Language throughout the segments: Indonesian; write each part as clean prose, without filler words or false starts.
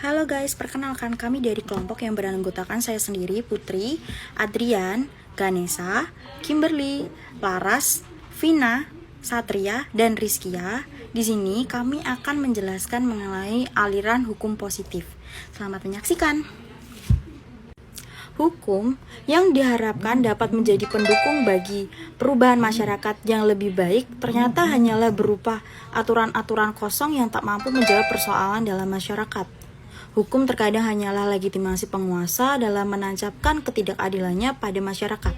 Halo guys, perkenalkan kami dari kelompok yang beranggotakan saya sendiri, Putri, Adrian, Ganesha, Kimberly, Laras, Vina, Satria, dan Rizkia. Di sini kami akan menjelaskan mengenai aliran hukum positif. Selamat menyaksikan. Hukum yang diharapkan dapat menjadi pendukung bagi perubahan masyarakat yang lebih baik ternyata hanyalah berupa aturan-aturan kosong yang tak mampu menjawab persoalan dalam masyarakat. Hukum terkadang hanyalah legitimasi penguasa dalam menancapkan ketidakadilannya pada masyarakat.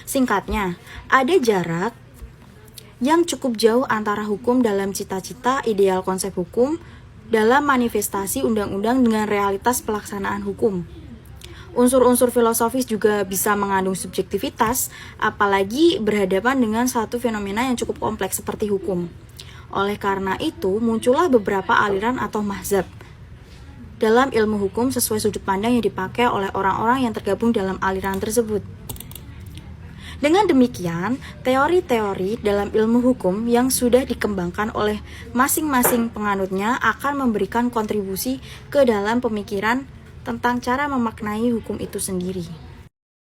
Singkatnya, ada jarak yang cukup jauh antara hukum dalam cita-cita ideal konsep hukum dalam manifestasi undang-undang dengan realitas pelaksanaan hukum. Unsur-unsur filosofis juga bisa mengandung subjektivitas, apalagi berhadapan dengan satu fenomena yang cukup kompleks seperti hukum. Oleh karena itu, muncullah beberapa aliran atau mazhab dalam ilmu hukum sesuai sudut pandang yang dipakai oleh orang-orang yang tergabung dalam aliran tersebut. Dengan demikian, teori-teori dalam ilmu hukum yang sudah dikembangkan oleh masing-masing penganutnya akan memberikan kontribusi ke dalam pemikiran tentang cara memaknai hukum itu sendiri.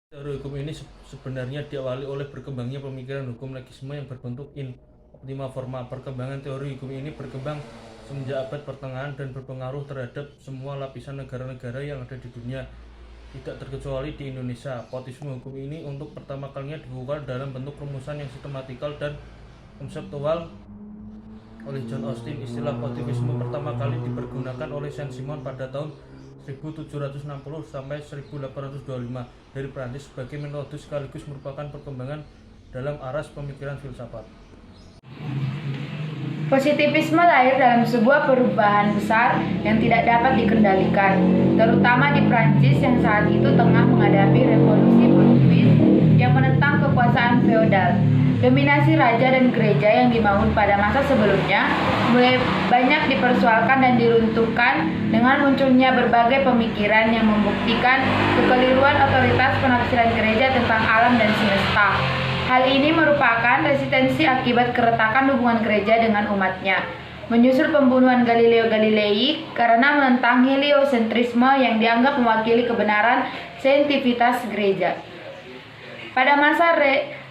Teori hukum ini sebenarnya diawali oleh berkembangnya pemikiran hukum legisme yang berbentuk in optima forma. Perkembangan teori hukum ini berkembang semenjak abad pertengahan dan berpengaruh terhadap semua lapisan negara-negara yang ada di dunia, tidak terkecuali di Indonesia. Positifisme hukum ini untuk pertama kalinya dibuka dalam bentuk rumusan yang sistematikal dan konseptual oleh John Austin. Istilah positivisme pertama kali dipergunakan oleh Saint-Simon pada tahun 1760 sampai 1825 dari Prancis sebagai metode sekaligus merupakan perkembangan dalam aras pemikiran filsafat. Positivisme lahir dalam sebuah perubahan besar yang tidak dapat dikendalikan, terutama di Prancis yang saat itu tengah menghadapi revolusi Portugis yang menentang kekuasaan feodal. Dominasi raja dan gereja yang dibangun pada masa sebelumnya mulai banyak dipersoalkan dan diruntuhkan dengan munculnya berbagai pemikiran yang membuktikan kekeliruan otoritas penafsiran gereja tentang alam dan semesta. Hal ini merupakan resistensi akibat keretakan hubungan gereja dengan umatnya. Menyusul pembunuhan Galileo Galilei karena menentang heliosentrisme yang dianggap mewakili kebenaran saintifitas gereja. Pada masa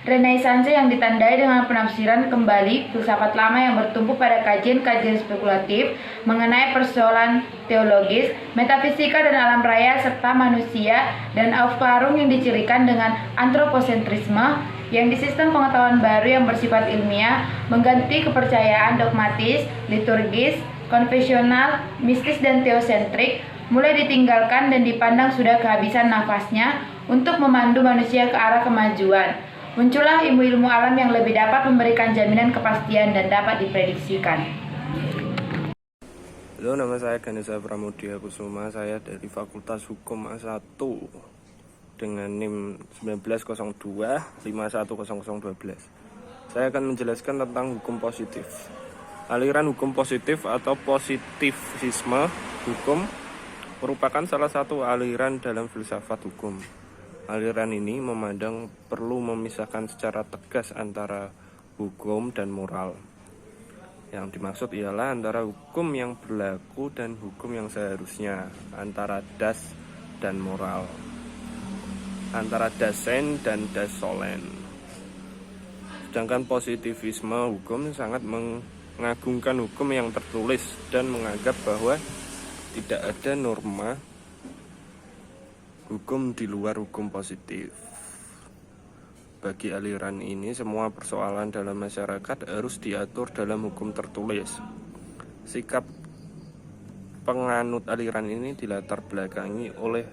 Renaissance yang ditandai dengan penafsiran kembali filsafat lama yang bertumpu pada kajian-kajian spekulatif mengenai persoalan teologis, metafisika dan alam raya serta manusia, dan Aufklärung yang dicirikan dengan antroposentrisme yang di sistem pengetahuan baru yang bersifat ilmiah mengganti kepercayaan dogmatis, liturgis, konfesional, mistis dan teosentrik mulai ditinggalkan dan dipandang sudah kehabisan nafasnya untuk memandu manusia ke arah kemajuan. Muncullah ilmu-ilmu alam yang lebih dapat memberikan jaminan kepastian dan dapat diprediksikan. Halo, nama saya Ganesha Pramudia Kusuma. Saya dari Fakultas Hukum A1 dengan NIM 1902-510012. Saya akan menjelaskan tentang hukum positif. Aliran hukum positif atau positivisme hukum merupakan salah satu aliran dalam filsafat hukum. Aliran ini memandang perlu memisahkan secara tegas antara hukum dan moral. Yang dimaksud ialah antara hukum yang berlaku dan hukum yang seharusnya, antara das dan moral, antara dasein dan das solen. Sedangkan positivisme hukum sangat mengagungkan hukum yang tertulis dan menganggap bahwa tidak ada norma hukum di luar hukum positif. Bagi aliran ini, semua persoalan dalam masyarakat harus diatur dalam hukum tertulis. Sikap penganut aliran ini dilatar belakangi oleh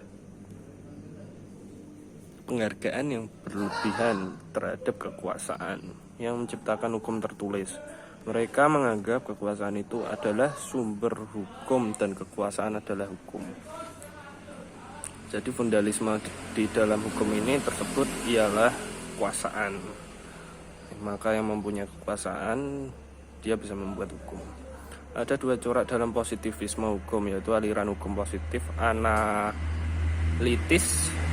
penghargaan yang berlebihan terhadap kekuasaan yang menciptakan hukum tertulis. Mereka menganggap kekuasaan itu adalah sumber hukum dan kekuasaan adalah hukum. Jadi fundamentalisme di dalam hukum ini tersebut ialah kekuasaan. Maka yang mempunyai kekuasaan, dia bisa membuat hukum. Ada dua corak dalam positivisme hukum, yaitu aliran hukum positif analitis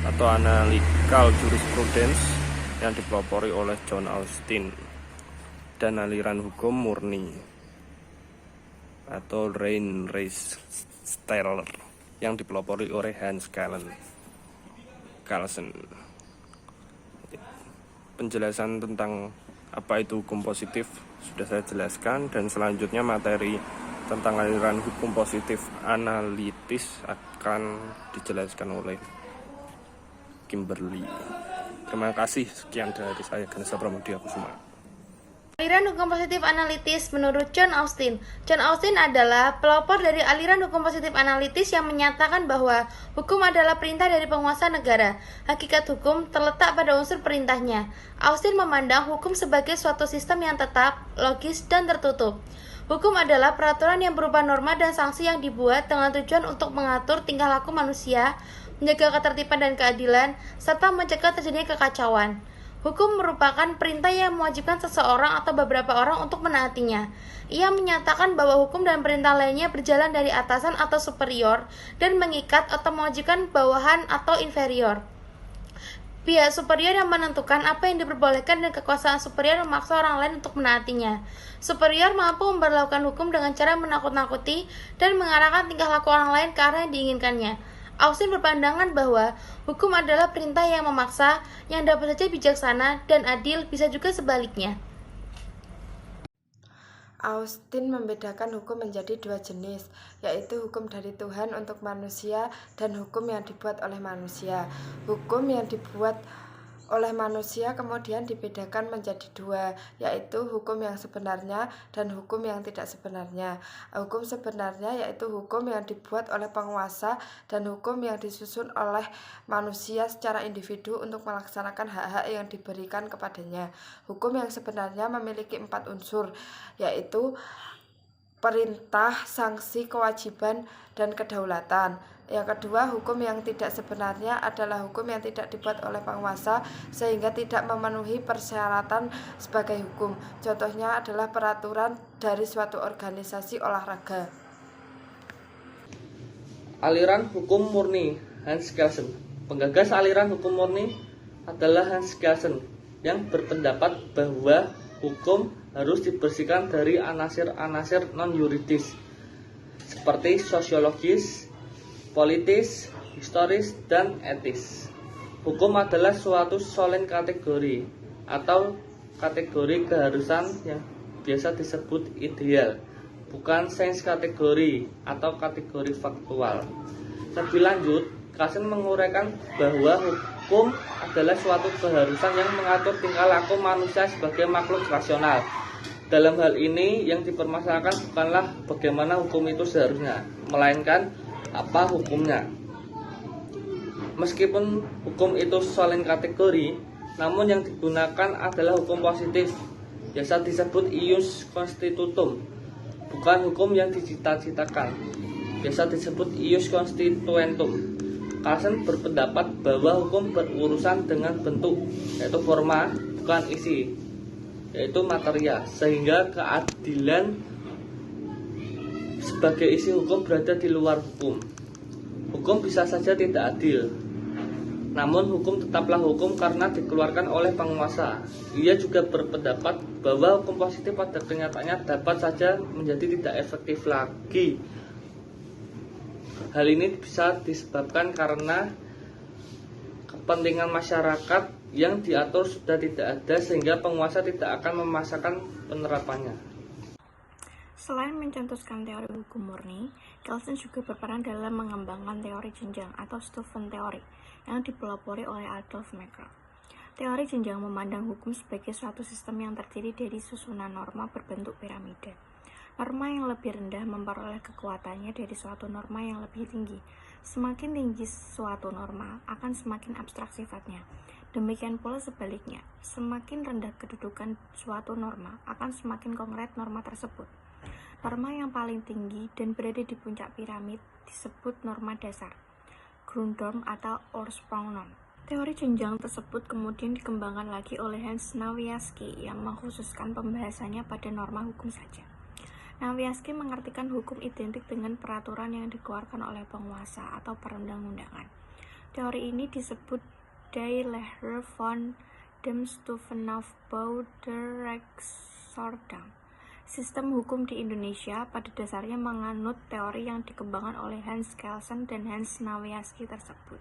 atau analytical jurisprudence yang dipelopori oleh John Austin, dan aliran hukum murni atau Reinhard Steller. yang dipelopori oleh Hans Kelsen. Penjelasan tentang apa itu hukum positif sudah saya jelaskan, dan selanjutnya materi tentang aliran hukum positif analitis akan dijelaskan oleh Kimberly. Terima kasih, sekian dari saya, Ganesha Pramudia Kusuma. Aliran hukum positif analitis menurut John Austin. John Austin adalah pelopor dari aliran hukum positif analitis yang menyatakan bahwa hukum adalah perintah dari penguasa negara. Hakikat hukum terletak pada unsur perintahnya. Austin memandang hukum sebagai suatu sistem yang tetap, logis, dan tertutup. Hukum adalah peraturan yang berupa norma dan sanksi yang dibuat dengan tujuan untuk mengatur tingkah laku manusia, menjaga ketertiban dan keadilan, serta mencegah terjadinya kekacauan. Hukum merupakan perintah yang mewajibkan seseorang atau beberapa orang untuk menaatinya. Ia menyatakan bahwa hukum dan perintah lainnya berjalan dari atasan atau superior dan mengikat atau mewajibkan bawahan atau inferior. Pihak superior yang menentukan apa yang diperbolehkan dan kekuasaan superior memaksa orang lain untuk menaatinya. Superior mampu memperlakukan hukum dengan cara menakut-nakuti dan mengarahkan tingkah laku orang lain ke arah yang diinginkannya. Austin berpandangan bahwa hukum adalah perintah yang memaksa, yang dapat saja bijaksana dan adil, bisa juga sebaliknya. Austin membedakan hukum menjadi dua jenis, yaitu hukum dari Tuhan untuk manusia dan hukum yang dibuat oleh manusia. Hukum yang dibuat oleh manusia kemudian dibedakan menjadi dua, yaitu hukum yang sebenarnya dan hukum yang tidak sebenarnya. Hukum sebenarnya yaitu hukum yang dibuat oleh penguasa dan hukum yang disusun oleh manusia secara individu untuk melaksanakan hak-hak yang diberikan kepadanya. Hukum yang sebenarnya memiliki 4 unsur, yaitu perintah, sanksi, kewajiban, dan kedaulatan. Yang kedua, hukum yang tidak sebenarnya adalah hukum yang tidak dibuat oleh penguasa sehingga tidak memenuhi persyaratan sebagai hukum. Contohnya adalah peraturan dari suatu organisasi olahraga. Aliran hukum murni Hans Kelsen. Penggagas aliran hukum murni adalah Hans Kelsen yang berpendapat bahwa hukum harus dibersihkan dari anasir-anasir non-yuridis seperti sosiologis, politis, historis, dan etis. Hukum adalah suatu solen kategori atau kategori keharusan yang biasa disebut ideal, bukan sains kategori atau kategori faktual. Lebih lanjut, Kelsen menguraikan bahwa hukum adalah suatu keharusan yang mengatur tingkah laku manusia sebagai makhluk rasional. Dalam hal ini, yang dipermasalahkan bukanlah bagaimana hukum itu seharusnya, melainkan apa hukumnya. Meskipun hukum itu solen kategori, namun yang digunakan adalah hukum positif, biasa disebut ius constitutum, bukan hukum yang dicita-citakan, biasa disebut ius constituentum. Kelsen berpendapat bahwa hukum berurusan dengan bentuk, yaitu forma, bukan isi, yaitu materia, sehingga keadilan sebagai isi hukum berada di luar hukum. Hukum bisa saja tidak adil, namun hukum tetaplah hukum karena dikeluarkan oleh penguasa. Ia juga berpendapat bahwa hukum positif pada kenyataannya dapat saja menjadi tidak efektif lagi. Hal ini bisa disebabkan karena kepentingan masyarakat yang diatur sudah tidak ada, sehingga penguasa tidak akan memaksakan penerapannya. Selain mencetuskan teori hukum murni, Kelsen juga berperan dalam mengembangkan teori jenjang atau Stufen teori yang dipelopori oleh Adolf Mekker. Teori jenjang memandang hukum sebagai suatu sistem yang terdiri dari susunan norma berbentuk piramida. Norma yang lebih rendah memperoleh kekuatannya dari suatu norma yang lebih tinggi. Semakin tinggi suatu norma, akan semakin abstrak sifatnya. Demikian pula sebaliknya, semakin rendah kedudukan suatu norma, akan semakin konkret norma tersebut. Norma yang paling tinggi dan berada di puncak piramid disebut norma dasar, Grundnorm atau Ursprungsnorm. Teori jenjang tersebut kemudian dikembangkan lagi oleh Hans Nawiaski yang mengkhususkan pembahasannya pada norma hukum saja. Nawiaski mengartikan hukum identik dengan peraturan yang dikeluarkan oleh penguasa atau perundang-undangan. Teori ini disebut Die Lehre von dem Stufenaufbau der Rechtsordnung, Sistem hukum di Indonesia pada dasarnya menganut teori yang dikembangkan oleh Hans Kelsen dan Hans Snawiaski tersebut.